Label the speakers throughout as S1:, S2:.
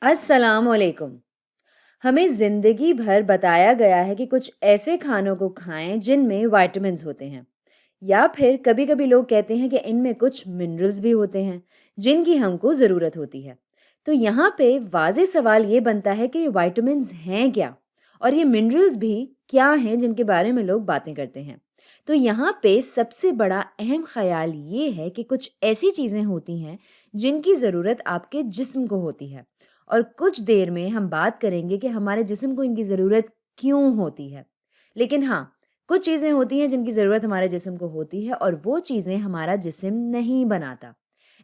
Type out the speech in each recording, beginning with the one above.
S1: अस्सलाम वालेकुम। हमें ज़िंदगी भर बताया गया है कि कुछ ऐसे खानों को खाएं जिनमें विटामिन्स होते हैं, या फिर कभी-कभी लोग कहते हैं कि इनमें कुछ मिनरल्स भी होते हैं जिनकी हमको ज़रूरत होती है। तो यहाँ पे वाज़ेह सवाल ये बनता है कि ये विटामिन्स हैं क्या? और ये मिनरल्स भी क्या हैं जिनके बारे में लोग बातें करते हैं? तो यहाँ पे सबसे बड़ा अहम ख़्याल ये है कि कुछ ऐसी चीज़ें होती हैं जिनकी ज़रूरत आपके जिस्म को होती है, और कुछ देर में हम बात करेंगे कि हमारे जिस्म को इनकी ज़रूरत क्यों होती है। लेकिन हाँ, कुछ चीज़ें होती हैं जिनकी ज़रूरत हमारे जिस्म को होती है और वो चीज़ें हमारा जिस्म नहीं बनाता।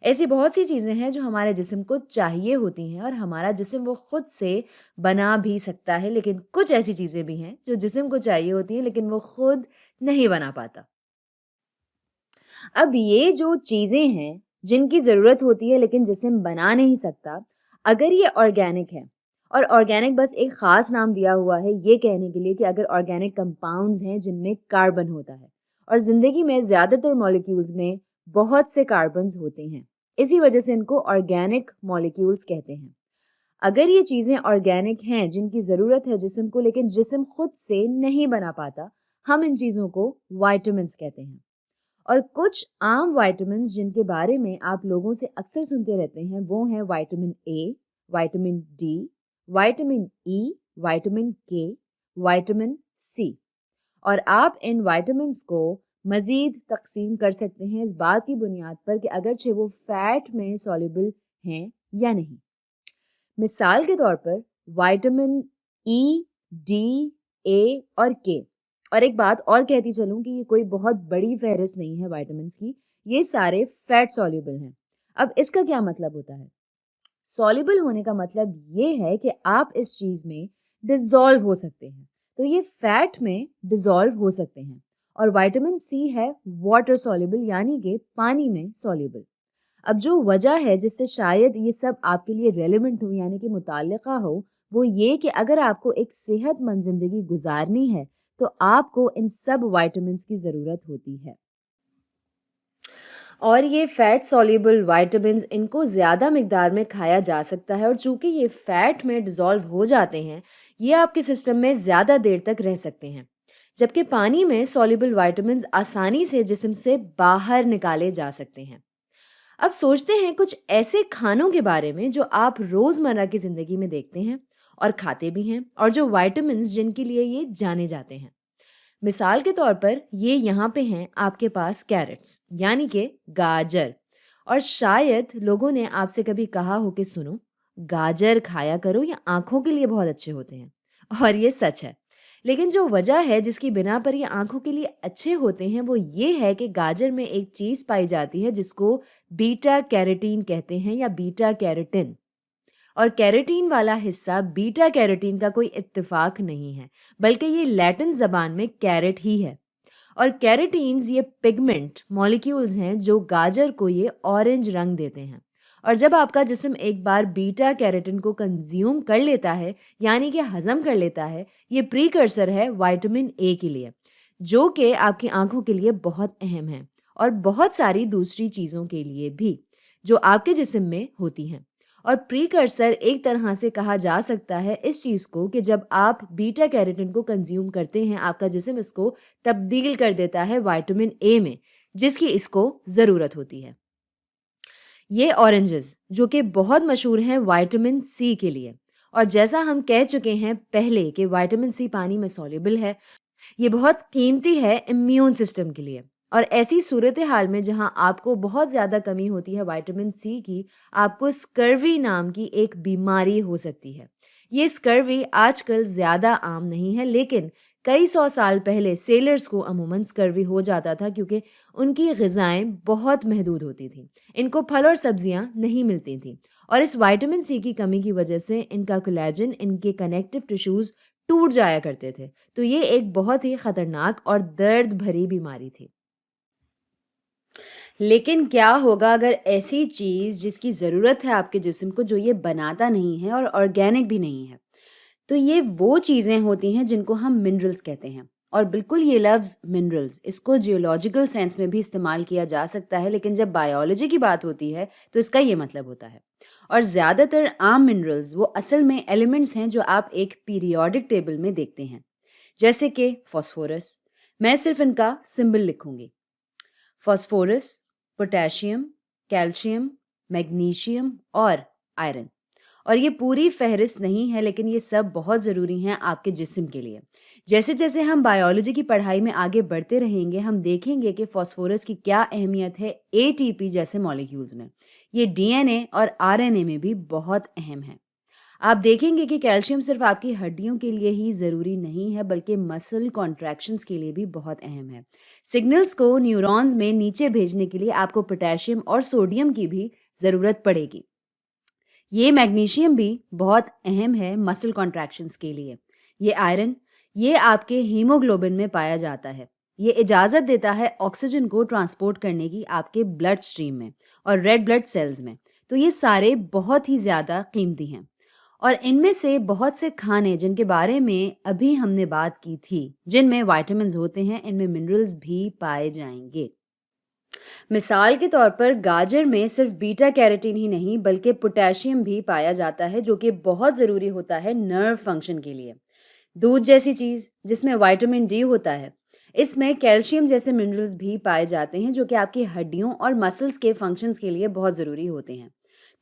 S1: ऐसी बहुत सी चीज़ें हैं जो हमारे जिस्म को चाहिए होती हैं और हमारा जिस्म वो खुद से बना भी सकता है, लेकिन कुछ ऐसी चीज़ें भी हैं जो जिस्म को चाहिए होती हैं लेकिन वो खुद नहीं बना पाता। अब ये जो चीज़ें हैं, जिनकी ज़रूरत होती है लेकिन जिस्म बना नहीं सकता, अगर ये ऑर्गेनिक है, और ऑर्गेनिक बस एक ख़ास नाम दिया हुआ है ये कहने के लिए कि अगर ऑर्गेनिक कंपाउंड्स हैं जिनमें कार्बन होता है, और ज़िंदगी में ज़्यादातर मॉलिक्यूल्स में बहुत से कार्बन्स होते हैं, इसी वजह से इनको ऑर्गेनिक मॉलिक्यूल्स कहते हैं। अगर ये चीज़ें ऑर्गेनिक हैं जिनकी ज़रूरत है जिस्म को लेकिन जिस्म खुद से नहीं बना पाता, हम इन चीज़ों को विटामिन्स कहते हैं। और कुछ आम विटामिन्स जिनके बारे में आप लोगों से अक्सर सुनते रहते हैं वो हैं vitamin A, vitamin D, vitamin E, vitamin के, विटामिन सी। और आप इन विटामिन्स को मज़ीद तक़सीम कर सकते हैं इस बात की बुनियाद पर कि अगरचे वो फैट में सॉल्युबल हैं या नहीं। मिसाल के तौर पर विटामिन ई, डी, ए और के। और एक बात और कहती चलूँ कि ये कोई बहुत बड़ी फ़हरिस्त नहीं है विटामिन्स की, ये सारे फैट सॉल्युबल हैं। अब इसका क्या मतलब होता है? सॉल्युबल होने का मतलब ये है कि आप इस चीज़ में डिज़ोल्व हो सकते हैं, तो ये फैट में डिज़ोल्व हो सकते हैं। और विटामिन सी है वाटर सॉल्युबल, यानी कि पानी में सॉल्युबल। अब जो वजह है जिससे शायद ये सब आपके लिए रेलेवेंट हो, यानी कि मुताल्लिक़ा हो, वो ये कि अगर आपको एक सेहतमंद ज़िंदगी गुजारनी है तो आपको इन सब विटामिन्स की ज़रूरत होती है। और ये फैट सॉल्युबल विटामिन्स, इनको ज़्यादा मिकदार में खाया जा सकता है, और चूँकि ये फैट में डिज़ोल्व हो जाते हैं, ये आपके सिस्टम में ज़्यादा देर तक रह सकते हैं। जबकि पानी में सॉल्युबल विटामिन्स आसानी से जिस्म से बाहर निकाले जा सकते हैं। अब सोचते हैं कुछ ऐसे खानों के बारे में जो आप रोज़मर्रा की ज़िंदगी में देखते हैं और खाते भी हैं, और जो विटामिन्स जिनके लिए ये जाने जाते हैं। मिसाल के तौर पर ये यहाँ पे हैं आपके पास कैरेट्स, यानी कि गाजर। और शायद लोगों ने आपसे कभी कहा हो कि सुनो, गाजर खाया करो, ये आँखों के लिए बहुत अच्छे होते हैं। और ये सच है। लेकिन जो वजह है जिसकी बिना पर ये आँखों के लिए अच्छे होते हैं वो ये है कि गाजर में एक चीज़ पाई जाती है जिसको बीटा कैरोटीन कहते हैं, या बीटा कैरोटिन। और कैरोटीन वाला हिस्सा बीटा कैरोटीन का कोई इत्तेफाक नहीं है, बल्कि ये लैटिन ज़बान में कैरेट ही है। और कैरोटीन्स ये पिगमेंट मॉलिक्यूल्स हैं जो गाजर को ये ऑरेंज रंग देते हैं। और जब आपका जिस्म एक बार बीटा कैरोटीन को कंज्यूम कर लेता है, यानी कि हज़म कर लेता है, ये प्रीकर्सर है विटामिन ए के लिए, जो कि आपकी आंखों के लिए बहुत अहम है, और बहुत सारी दूसरी चीज़ों के लिए भी जो आपके जिस्म में होती हैं। और प्रीकर्सर एक तरह से कहा जा सकता है इस चीज़ को कि जब आप बीटा कैरोटीन को कंज्यूम करते हैं, आपका जिस्म इसको तब्दील कर देता है विटामिन ए में, जिसकी इसको ज़रूरत होती है। ये ऑरेंजेस जो कि बहुत मशहूर हैं विटामिन सी के लिए, और जैसा हम कह चुके हैं पहले कि विटामिन सी पानी में सॉल्युबल है, ये बहुत कीमती है इम्यून सिस्टम के लिए। और ऐसी सूरत हाल में जहां आपको बहुत ज़्यादा कमी होती है विटामिन सी की, आपको स्कर्वी नाम की एक बीमारी हो सकती है। ये स्कर्वी आजकल ज़्यादा आम नहीं है, लेकिन कई सौ साल पहले सेलर्स को अमूमन स्कर्वी हो जाता था क्योंकि उनकी ग़िज़ाएँ बहुत महदूद होती थीं। इनको फल और सब्जियां नहीं मिलती थीं, और इस विटामिन सी की कमी की वजह से इनका कोलेजन, इनके कनेक्टिव टिश्यूज़ टूट जाया करते थे। तो ये एक बहुत ही खतरनाक और दर्द भरी बीमारी थी। लेकिन क्या होगा अगर ऐसी चीज़ जिसकी ज़रूरत है आपके जिस्म को, जो ये बनाता नहीं है और ऑर्गेनिक भी नहीं है? तो ये वो चीज़ें होती हैं जिनको हम मिनरल्स कहते हैं। और बिल्कुल ये लफ्ज़ मिनरल्स, इसको जियोलॉजिकल सेंस में भी इस्तेमाल किया जा सकता है, लेकिन जब बायोलॉजी की बात होती है तो इसका ये मतलब होता है। اور زیادہ تر عام منرلز وہ اصل میں ایلیمنٹس ہیں جو آپ ایک پیریوڈک ٹیبل میں دیکھتے ہیں، جیسے کہ فاسفورس۔ میں صرف ان کا سمبل لکھوں گی: فاسفورس، پوٹاشیم، کیلشیم، میگنیشیم اور آئرن۔ اور یہ پوری فہرست نہیں ہے، لیکن یہ سب بہت ضروری ہیں آپ کے جسم کے لیے۔ جیسے جیسے ہم بایولوجی کی پڑھائی میں آگے بڑھتے رہیں گے، ہم دیکھیں گے کہ فاسفورس کی کیا اہمیت ہے اے ٹی پی جیسے مالیکیولز میں۔ یہ ڈی این اے اور آر این اے میں بھی بہت اہم ہے۔ آپ دیکھیں گے کہ کیلشیم صرف آپ کی ہڈیوں کے لیے ہی ضروری نہیں ہے، بلکہ مسل کانٹریکشنز کے لیے بھی بہت اہم ہے۔ سگنلز کو نیورونز میں نیچے بھیجنے کے لیے آپ کو پوٹاشیم اور سوڈیم کی بھی ضرورت پڑے گی۔ یہ میگنیشیم بھی بہت اہم ہے مسل کانٹریکشنز کے لیے۔ یہ آئرن، یہ آپ کے ہیموگلوبن میں پایا جاتا ہے۔ یہ اجازت دیتا ہے آکسیجن کو ٹرانسپورٹ کرنے کی آپ کے بلڈ سٹریم میں اور ریڈ بلڈ سیلز میں۔ تو یہ سارے بہت ہی زیادہ قیمتی ہیں، اور ان میں سے بہت سے کھانے جن کے بارے میں ابھی ہم نے بات کی تھی، جن میں وائٹامنز ہوتے ہیں، ان میں منرلز بھی پائے جائیں گے۔ مثال کے طور پر گاجر میں صرف بیٹا کیروٹین ہی نہیں بلکہ پوٹاشیم بھی پایا جاتا ہے، جو کہ بہت ضروری ہوتا ہے نرو فنکشن کے لیے۔ دودھ جیسی چیز جس میں وائٹامن ڈی ہوتا ہے، اس میں کیلشیم جیسے منرلز بھی پائے جاتے ہیں، جو کہ آپ کی ہڈیوں اور مسلز کے فنکشنز کے لیے بہت ضروری ہوتے ہیں۔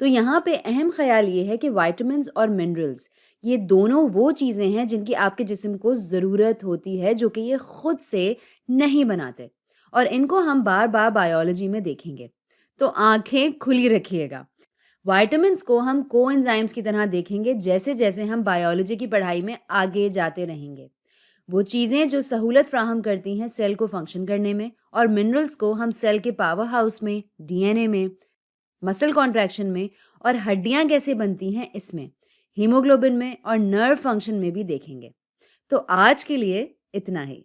S1: تو یہاں پہ اہم خیال یہ ہے کہ وائٹامنز اور منرلز یہ دونوں وہ چیزیں ہیں جن کی آپ کے جسم کو ضرورت ہوتی ہے، جو کہ یہ خود سے نہیں بناتے، اور ان کو ہم بار بار بایولوجی میں دیکھیں گے۔ تو آنکھیں کھلی رکھیے گا۔ وائٹامنز کو ہم کو انزائمز کی طرح دیکھیں گے جیسے جیسے ہم بایولوجی کی پڑھائی میں آگے جاتے رہیں گے۔ وہ چیزیں جو سہولت فراہم کرتی ہیں سیل کو فنکشن کرنے میں، اور منرلز کو ہم سیل کے پاور ہاؤس میں، ڈی این اے میں، مسل کانٹریکشن میں، اور ہڈیاں کیسے بنتی ہیں اس میں، ہیموگلوبن میں اور نرو فنکشن میں بھی دیکھیں گے۔ تو آج کے لیے اتنا ہی۔